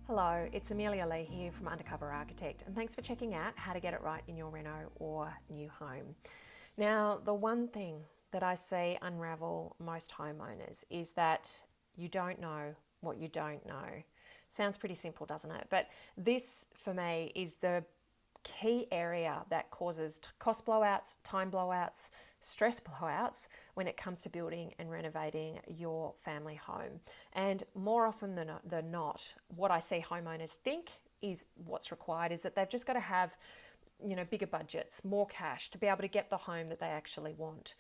Hello, it's Amelia Lee here from Undercover Architect, and thanks for checking out how to get it right in your reno or new home. Now, the one thing that I see unravel most homeowners is that you don't know what you don't know. Sounds pretty simple, doesn't it? But this, for me, is the key area that causes cost blowouts, time blowouts, stress blowouts when it comes to building and renovating your family home. And more often than not, what I see homeowners think is what's required is that they've just got to have, bigger budgets, more cash to be able to get the home that they actually want.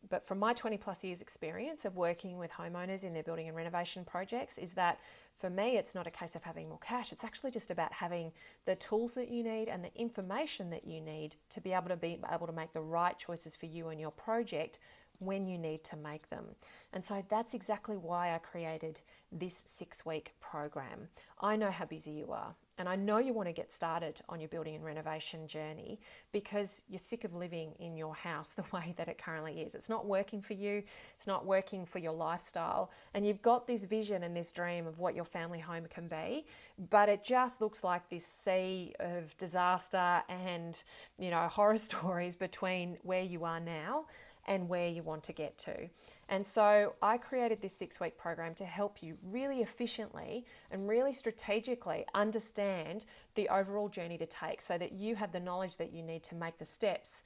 But from my 20 plus years experience of working with homeowners in their building and renovation projects is that for me, it's not a case of having more cash. It's actually just about having the tools that you need and the information that you need to be able to make the right choices for you and your project when you need to make them. And so that's exactly why I created this 6-week program. I know how busy you are, and I know you want to get started on your building and renovation journey because you're sick of living in your house the way that it currently is. It's not working for you, it's not working for your lifestyle, and you've got this vision and this dream of what your family home can be, but it just looks like this sea of disaster and, horror stories between where you are now and where you want to get to. And so I created this 6-week program to help you really efficiently and really strategically understand the overall journey to take so that you have the knowledge that you need to make the steps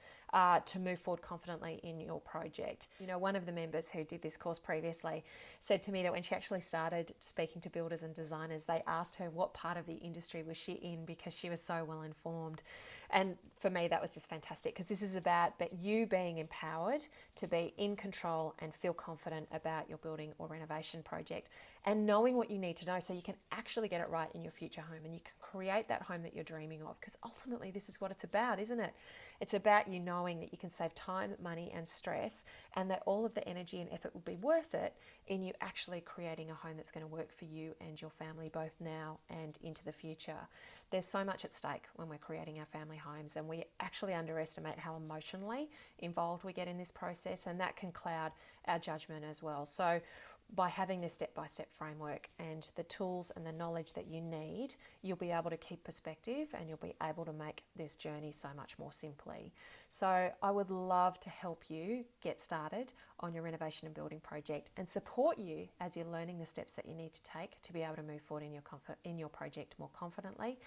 to move forward confidently in your project. One of the members who did this course previously said to me that when she actually started speaking to builders and designers, they asked her what part of the industry was she in because she was so well informed. And for me, that was just fantastic because this is about you being empowered to be in control and feel confident about your building or renovation project and knowing what you need to know so you can actually get it right in your future home and you can create that home that you're dreaming of, because ultimately this is what it's about, isn't it? It's about you knowing that you can save time, money and stress, and that all of the energy and effort will be worth it in you actually creating a home that's going to work for you and your family both now and into the future. There's so much at stake when we're creating our family homes, and we actually underestimate how emotionally involved we get in this process, and that can cloud our judgment as well. So by having this step-by-step framework and the tools and the knowledge that you need, you'll be able to keep perspective and you'll be able to make this journey so much more simply. So I would love to help you get started on your renovation and building project and support you as you're learning the steps that you need to take to be able to move forward in your project more confidently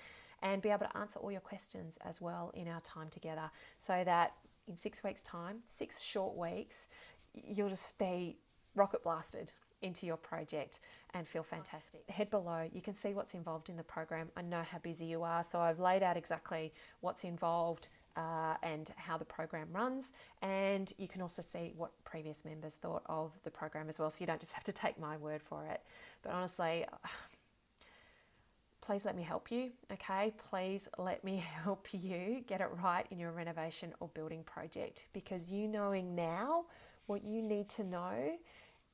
and be able to answer all your questions as well in our time together, so that in 6 weeks' time, 6 short weeks, you'll just be rocket blasted into your project and feel fantastic. Head below, you can see what's involved in the program. I know how busy you are, so I've laid out exactly what's involved and how the program runs, and you can also see what previous members thought of the program as well, so you don't just have to take my word for it. But honestly, please let me help you, okay? Please let me help you get it right in your renovation or building project, because you knowing now what you need to know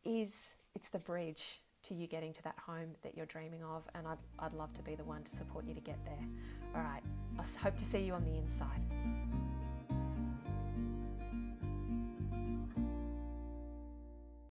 is it's the bridge to you getting to that home that you're dreaming of, and I'd love to be the one to support you to get there. All right, I hope to see you on the inside.